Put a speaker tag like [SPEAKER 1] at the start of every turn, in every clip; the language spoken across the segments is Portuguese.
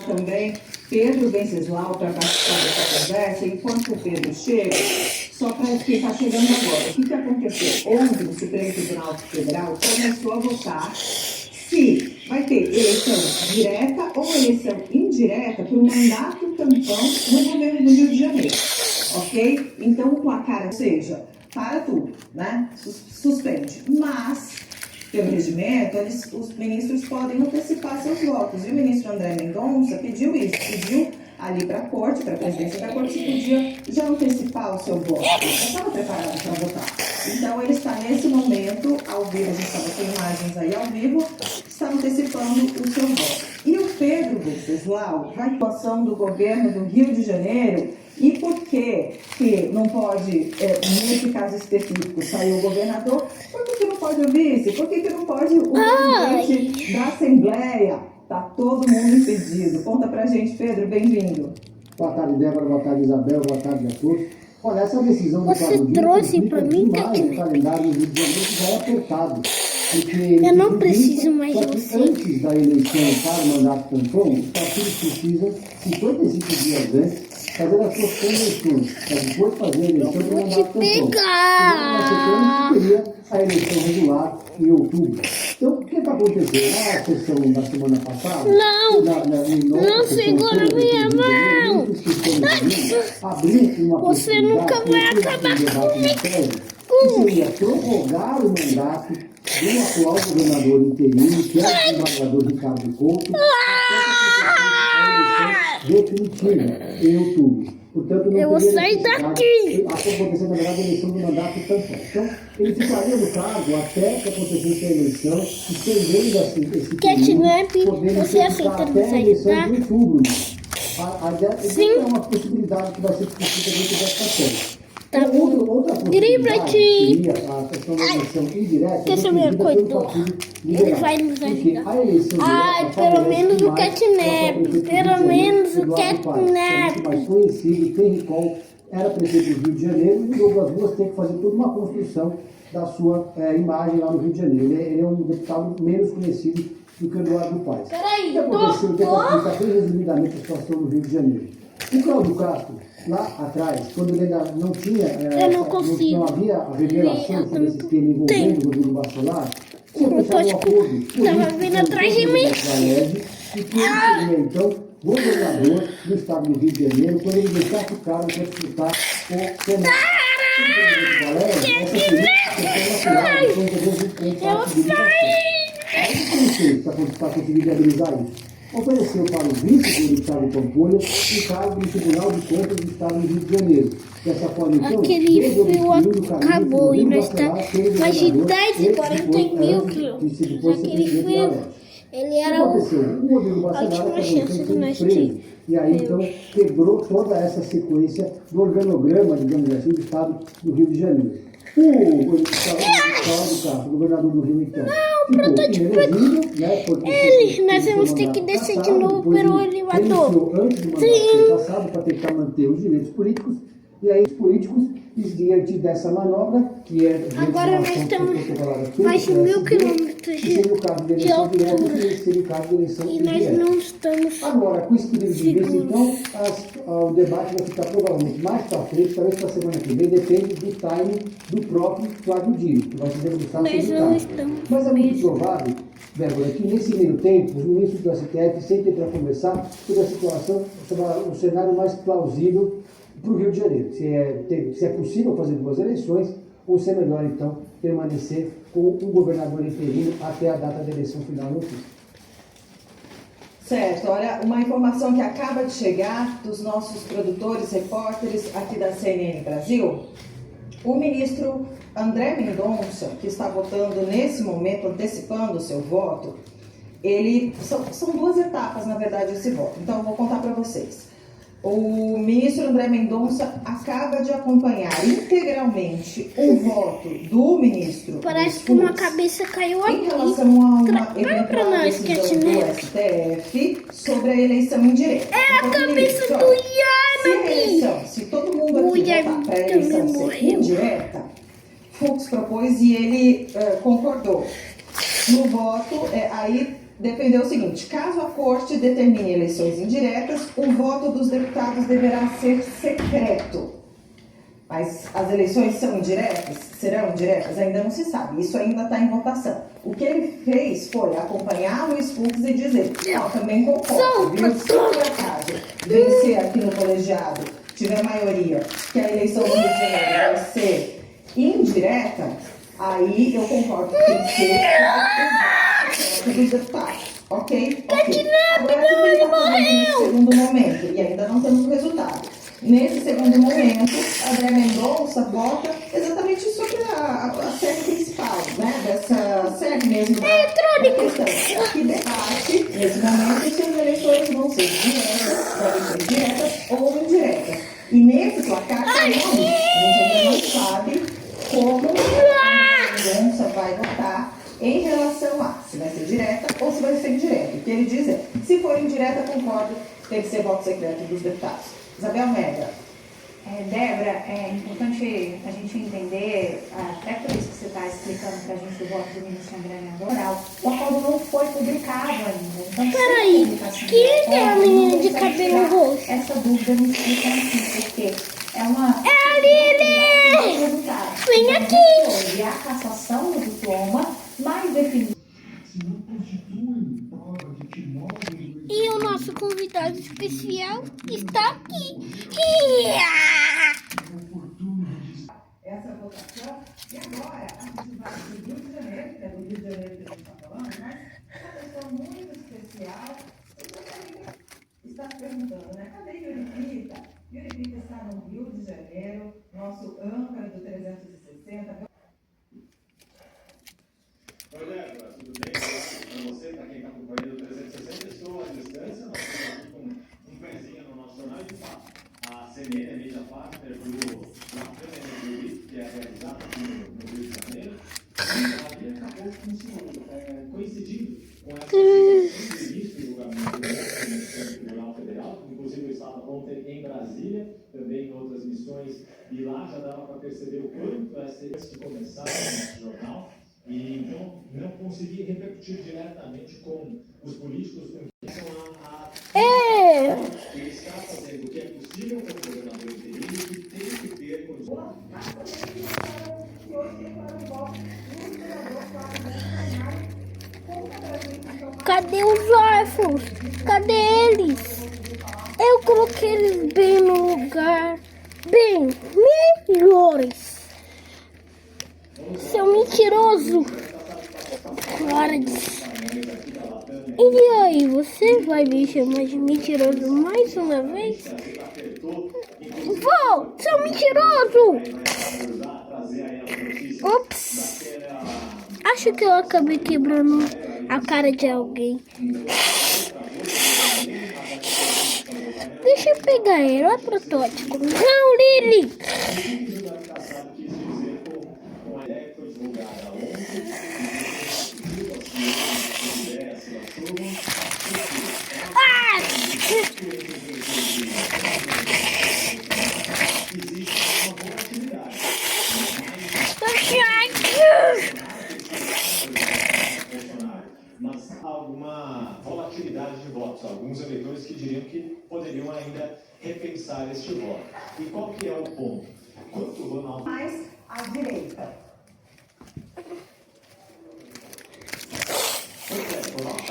[SPEAKER 1] também Pedro Venceslau para participar dessa conversa. Enquanto o Pedro chega, só para que está chegando agora, o que aconteceu? Ontem o Supremo Tribunal Federal começou a votar se vai ter eleição direta ou eleição indireta para o mandato tampão no governo do Rio de Janeiro, ok? Então o placar, ou seja, para tudo, né? Suspende. Mas, pelo regimento, os ministros podem antecipar seus votos. E o ministro André Mendonça pediu isso, pediu ali para a corte, para a presidência da corte, se podia já antecipar o seu voto. Já estava preparado para votar. Então, ele está nesse momento, ao vivo, a gente estava com imagens aí ao vivo, está antecipando o seu voto. E o Pedro Venceslau, vai em situação do governo do Rio de Janeiro, e por que não pode, nesse caso específico, sair o governador? Por que não pode o vice? Por que não pode o presidente da Assembleia? Está todo mundo impedido. Conta pra gente, Pedro, bem-vindo.
[SPEAKER 2] Boa tarde, Débora. Boa tarde, Isabel. Boa tarde a todos. Olha, essa decisão do
[SPEAKER 3] Você trouxe para mim,
[SPEAKER 2] o calendário do Rio de Janeiro já é apertado. Porque
[SPEAKER 3] eu não preciso mais de você.
[SPEAKER 2] Antes da eleição para o mandato tampão, os partidos precisam, 55 dias antes, fazer as suas convenções, para depois fazer a eleição do mandato tampão.
[SPEAKER 3] Pegar!
[SPEAKER 2] Seria a eleição regular em outubro. Então, o que está acontecendo? Na sessão da semana passada...
[SPEAKER 3] Não segura minha mão! Você nunca vai acabar comigo!
[SPEAKER 2] Que seria prorrogar o mandato do atual governador interino, que é o governador Ricardo Couto, até a eleição definitiva em outubro. Portanto, não
[SPEAKER 3] eu vou sair daqui!
[SPEAKER 2] Acontecendo, na verdade, a eleição do mandato tampão. Então, ele ficaria no cargo até que acontecesse a eleição, estendendo assim, esse
[SPEAKER 3] Catnap, você aceita
[SPEAKER 2] até a
[SPEAKER 3] sair,
[SPEAKER 2] eleição
[SPEAKER 3] tá?
[SPEAKER 2] de outubro.
[SPEAKER 3] Sim.
[SPEAKER 2] É uma possibilidade que vai ser discutida dentro dessa série.
[SPEAKER 3] Tá bom.
[SPEAKER 2] Outra
[SPEAKER 3] Dribla aqui.
[SPEAKER 2] seria a questão da eleição indireta.
[SPEAKER 3] Quer saber, coitado? Ele vai nos ajudar. Ai, pelo menos o Catnap. Pelo menos o Catnap.
[SPEAKER 2] Mais conhecido, Terricol, era prefeito do Rio de Janeiro e o Douglas Ruas tem que fazer toda uma construção da sua imagem lá no Rio de Janeiro. Ele é um deputado menos conhecido do que o Eduardo Paes.
[SPEAKER 3] Peraí,
[SPEAKER 2] O que aconteceu? Tem que explicar bem resumidamente a situação no Rio de Janeiro. O Cláudio Castro, lá atrás, quando ele ainda não tinha, não havia a revelação sobre esse tema envolvendo o Rodrigo Bacelar, ele fechou um acordo.
[SPEAKER 3] Tava vindo atrás de mim.
[SPEAKER 2] E que ele seria, então, governador do estado do Rio de Janeiro, quando ele deixasse o cargo para disputar com o Senado. Aí para conseguir viabilizar isso. Ofereceu para o vice do Estado Pampulha o cargo do Tribunal de Contas do Estado do Rio de Janeiro. Dessa forma, então,
[SPEAKER 3] aquele fio acabou e nós estamos mais de 10 e 40 mil quilômetros. Aquele fio, ele era a última chance de nós ter.
[SPEAKER 2] E aí, então, quebrou toda essa sequência do organograma, digamos assim, do Estado do Rio de Janeiro. O governador do Rio, então,
[SPEAKER 3] nós vamos ter que descer de novo pelo elevador.
[SPEAKER 2] Antes do mandato passado, para tentar manter os direitos políticos, e aí os políticos, diante dessa manobra, que é...
[SPEAKER 3] Agora nós estamos mais de 1000 quilômetros de altura. E nós não estamos
[SPEAKER 2] Agora, com esse período de mês, então, o debate vai ficar provavelmente mais para frente, talvez para a semana que vem, depende do timing do próprio Flávio Dino, que vai se debruçar sobre o caso. Mas é muito provável, Débora, que nesse meio tempo, os ministros do STF sentem para conversar sobre a situação, sobre o cenário mais plausível para o Rio de Janeiro. Se é possível fazer duas eleições, ou se é melhor, então, permanecer com um governador interino até a data da eleição final no outubro.
[SPEAKER 1] Certo, olha, uma informação que acaba de chegar dos nossos produtores, repórteres aqui da CNN Brasil. O ministro André Mendonça, que está votando nesse momento, antecipando o seu voto, são duas etapas, na verdade, esse voto. Então, eu vou contar para vocês. O ministro André Mendonça acaba de acompanhar integralmente o voto do ministro.
[SPEAKER 3] Parece que uma cabeça caiu aqui.
[SPEAKER 1] Em relação a uma eventual decisão do STF sobre a eleição indireta.
[SPEAKER 3] É a cabeça do Yanami.
[SPEAKER 1] Se todo mundo aqui votar para a eleição ser indireta, Fux propôs e ele concordou. No voto, aí defendeu o seguinte: caso a Corte determine eleições indiretas, o voto dos deputados deverá ser secreto. Mas as eleições são indiretas? Serão indiretas? Ainda não se sabe. Isso ainda está em votação. O que ele fez foi acompanhar o Luiz Fux e dizer: ó, também concordo, viu? Se por acaso vencer aqui no colegiado, tiver maioria, que a eleição do Rio de Janeiro vai ser indireta, aí eu concordo que tem que ser dos deputados. Ok? Agora, ele morreu! Nesse segundo momento, e ainda não temos o resultado. Nesse segundo momento, André Mendonça vota exatamente sobre a série principal, né? Dessa série mesmo da questão. Que debate, nesse momento, se as eleições vão ser diretas ou indiretas. E nesse placar, a gente ainda não sabe como a Mendonça vai votar em relação a se vai ser direta ou se vai ser indireta. O que ele diz é: se for indireta, concordo, tem que ser voto secreto dos deputados. Isabel Mega.
[SPEAKER 4] Débora, é importante a gente entender, até por isso que você está explicando para a gente o voto do ministro André Mendonça, o acordo não foi publicado ainda. Então,
[SPEAKER 3] peraí, quem é a menina de cabelo roxo?
[SPEAKER 4] Essa dúvida me explica assim, porque é uma...
[SPEAKER 3] É a Lili! Vem aqui!
[SPEAKER 4] E a cassação do diploma mais definida.
[SPEAKER 3] E o nosso convidado especial está aqui.
[SPEAKER 1] Essa votação, e agora a gente vai para o Rio de Janeiro, que é do Rio de Janeiro que a gente está falando, mas uma pessoa muito especial, está se perguntando, né? Cadê Yuri Pita? Yuri Pita está no Rio de Janeiro, nosso âncora do 360.
[SPEAKER 5] Oi, Débora, tudo bem? Para você, para quem está acompanhando o 360, estou à distância, nós estamos aqui com um pezinho no nosso jornal e, de fato, a CNN, a mídia partner do Câmara de Jurídico, que é realizada aqui no Rio de Janeiro, e ali acabou coincidindo com essa situação de início do julgamento do Tribunal Federal, inclusive eu estava ontem em Brasília, também em outras missões, e lá já dava para perceber o quanto antes de começar o nosso jornal. E então não consegui repercutir diretamente com os políticos com ele está fazendo o que é possível com o governador interino e tem que ter condições.
[SPEAKER 3] Cadê os órfãos? Cadê eles? Eu coloquei eles bem no lugar bem melhores. Seu mentiroso. E aí, você vai me chamar de mentiroso mais uma vez? Vou, seu mentiroso! Ops! Acho que eu acabei quebrando a cara de alguém. Deixa eu pegar ele, olha o protótipo. Não, Lili!
[SPEAKER 5] Mas alguma volatilidade de votos, alguns eleitores que diriam que poderiam ainda repensar este voto. E qual que é o ponto? Quanto o Ronaldo...
[SPEAKER 1] Mais à direita.
[SPEAKER 5] O Ronaldo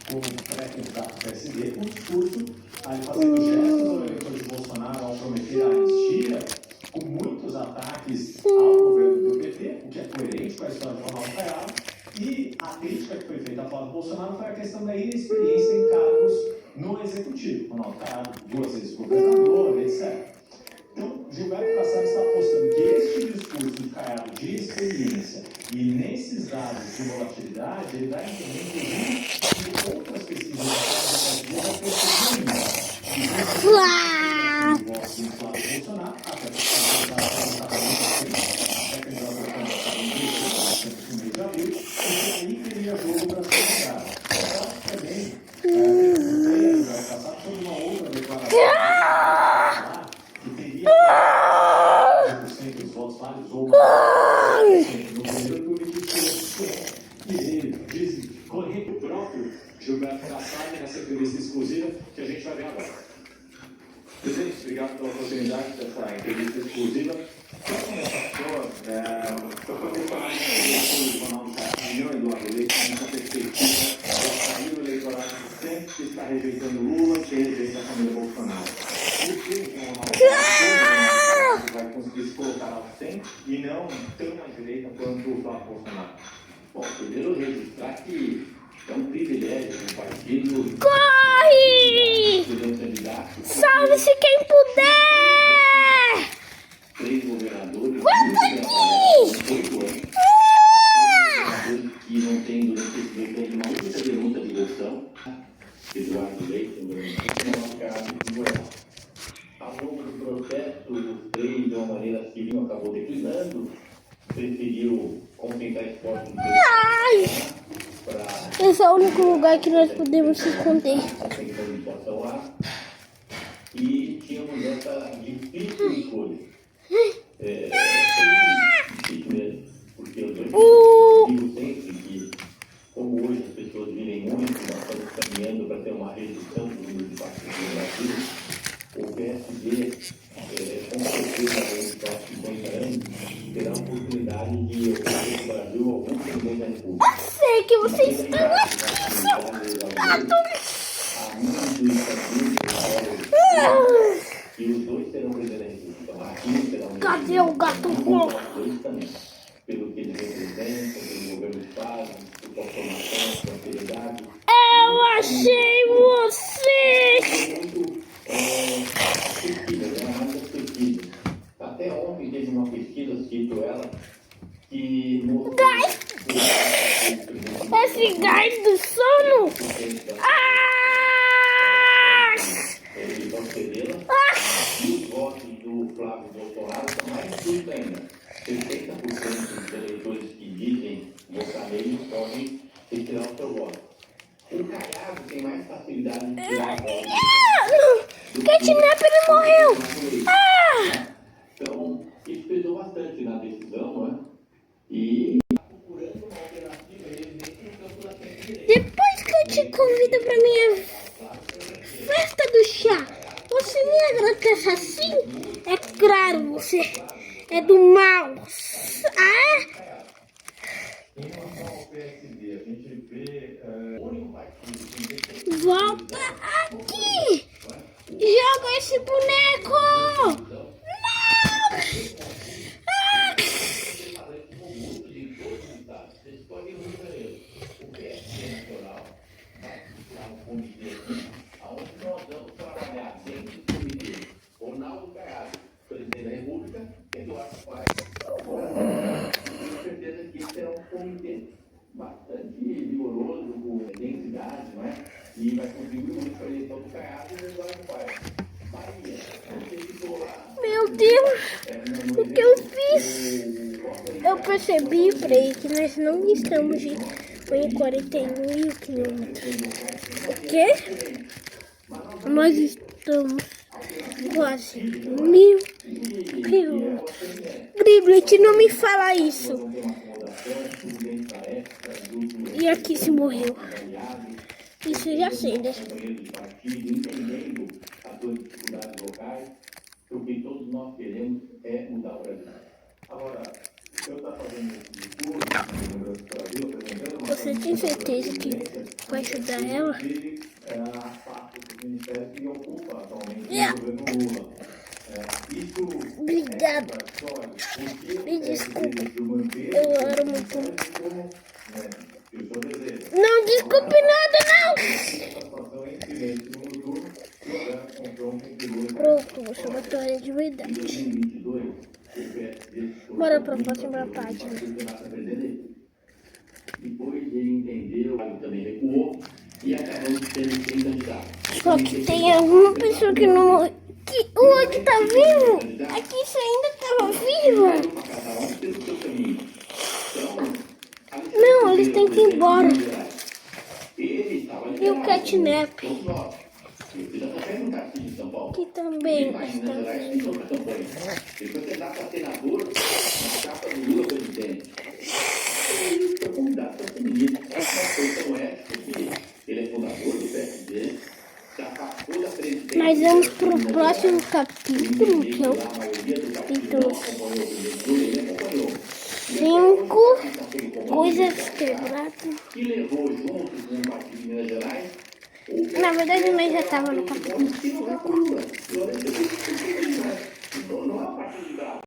[SPEAKER 5] como pré-candidato do PSD, com discurso ali fazendo gestos ao eleitor de Bolsonaro ao prometer a anistia, com muitos ataques ao governo do PT, o que é coerente com a história de Ronaldo Caiado, e a crítica que foi feita a Flávio Bolsonaro foi a questão da inexperiência em cargos no executivo. Ronaldo Caiado, 2 vezes governador, etc. Então, Gilberto Kassab está apostando que este discurso de Caiado de experiência e nesses dados de volatilidade, ele vai entender, inclusive, que outras pesquisas vão perceber isso. Bolsonaro, até de abril, e aí teria jogo para ser jogado. Eu acho que também, sobre uma outra declaração que teria 100% dos votos válidos ou esse corrido próprio Gilberto Kassab nessa entrevista exclusiva que a gente vai ver agora. Presidente, obrigado pela oportunidade dessa entrevista exclusiva. Para começar, eu poder falar sobre o Ronaldo Coutinho, Eduardo Leite, nessa perspectiva do caminho eleitoral sempre que está rejeitando Lula, que rejeita a família Bolsonaro. Por que o Ronaldo vai conseguir se colocar ao centro e não tão à direita quanto o Flávio Bolsonaro? Bom, primeiro registrar que é um privilégio um partido.
[SPEAKER 3] Corre! Salve-se quem puder!
[SPEAKER 5] 3 governadores. Que não tem durante esse período uma única denúncia de eleição. Eduardo Leite, de Goiás. Ao longo do processo, os 3, de uma maneira civil, acabou declinando. Preferiu concentrar esforços para.
[SPEAKER 3] Esse é o único lugar que nós podemos se esconder.
[SPEAKER 5] E tínhamos essa difícil escolha. Difícil mesmo, porque eu digo sempre que, como hoje as pessoas vivem muito, nós estamos caminhando para ter uma redução do número de partidos no Brasil, o PSD, com certeza, nos próximos 50 anos, terá a oportunidade de oferecer para o Brasil alguns presidentes da República.
[SPEAKER 3] Eu sei que você está
[SPEAKER 5] e os dois serão presidentes da República. Então, aqui será um.
[SPEAKER 3] Cadê o gato louco?
[SPEAKER 5] Pelo que eles representam, pelo governo do Estado, por sua formação, sua autoridade.
[SPEAKER 3] Eu achei você!
[SPEAKER 5] Muito pesquisa, mais das pesquisas. Até ontem teve uma pesquisa, cito ela, que mostrou.
[SPEAKER 3] Esse gás do sono!
[SPEAKER 5] Eles vão cedê-la. E os votos do Flávio Bolsonaro são mais dúvidos ainda. 60% dos eleitores que dizem votar nele podem retirar o seu voto. O Caiado tem mais facilidade de tirar a voto.
[SPEAKER 3] Catnap, ele morreu!
[SPEAKER 5] Então, isso pesou bastante na decisão, não é? E procurando uma alternativa,
[SPEAKER 3] Depois que eu te convido pra minha festa do chá, você me agradece assim? É claro, você é do mal.
[SPEAKER 5] em relação ao PSD, a gente vê o único partido que
[SPEAKER 3] Volta aqui! Joga esse boneco! Não!
[SPEAKER 5] Ronaldo Caiado, presidente da República, Eduardo Paes. Tenho certeza que esse será um comitê bastante vigoroso, com densidade, não é? E vai contribuir muito para a eleição do Caiado e do Eduardo Paes. Bahia, você ficou lá.
[SPEAKER 3] Meu Deus! O que eu fiz? Eu percebi, Frei, que nós não estamos em 41 quilômetros. O quê? Nós estamos quase 1000 quilômetros. Driblet, não me fala isso. E aqui se morreu. Isso eu já sei, né?
[SPEAKER 5] O que todos nós queremos é mudar o Brasil. Agora, eu estou fazendo esse discurso no Brasil, apresentando uma.
[SPEAKER 3] Você tem certeza que vai ajudar ela?
[SPEAKER 5] A parte do Ministério que ocupa atualmente o governo Lula. Isso.
[SPEAKER 3] Obrigada. Me desculpe. Eu era muito. Não desculpe nada, não! Pronto, vou chamar a toalha de verdade. Bora pra próxima página.
[SPEAKER 5] Depois ele entendeu, ele também recuou e acabou tendo 30 candidatos.
[SPEAKER 3] Só que tem alguma pessoa que não morreu. Que o outro tá vivo? Aqui isso ainda tava vivo. Não, eles têm que ir embora. E o catnap?
[SPEAKER 6] Eu já estou saindo daqui de São Paulo.
[SPEAKER 3] Aqui também.
[SPEAKER 6] Ele vai em Minas Gerais tem outra campanha. Ele foi candidato a senador na chapa do Lula presidente. Ele foi convidado para ser ministro. Mas foi tão ético que ele é fundador do PSD. Já passou da presidência.
[SPEAKER 3] Nós vamos pro próximo capítulo, que é o capítulo 5, coisas quebradas.
[SPEAKER 6] Que levou junto com o partido de Minas Gerais.
[SPEAKER 3] Na verdade, nós já estávamos no capítulo 5.
[SPEAKER 6] Não é o partido de Brás.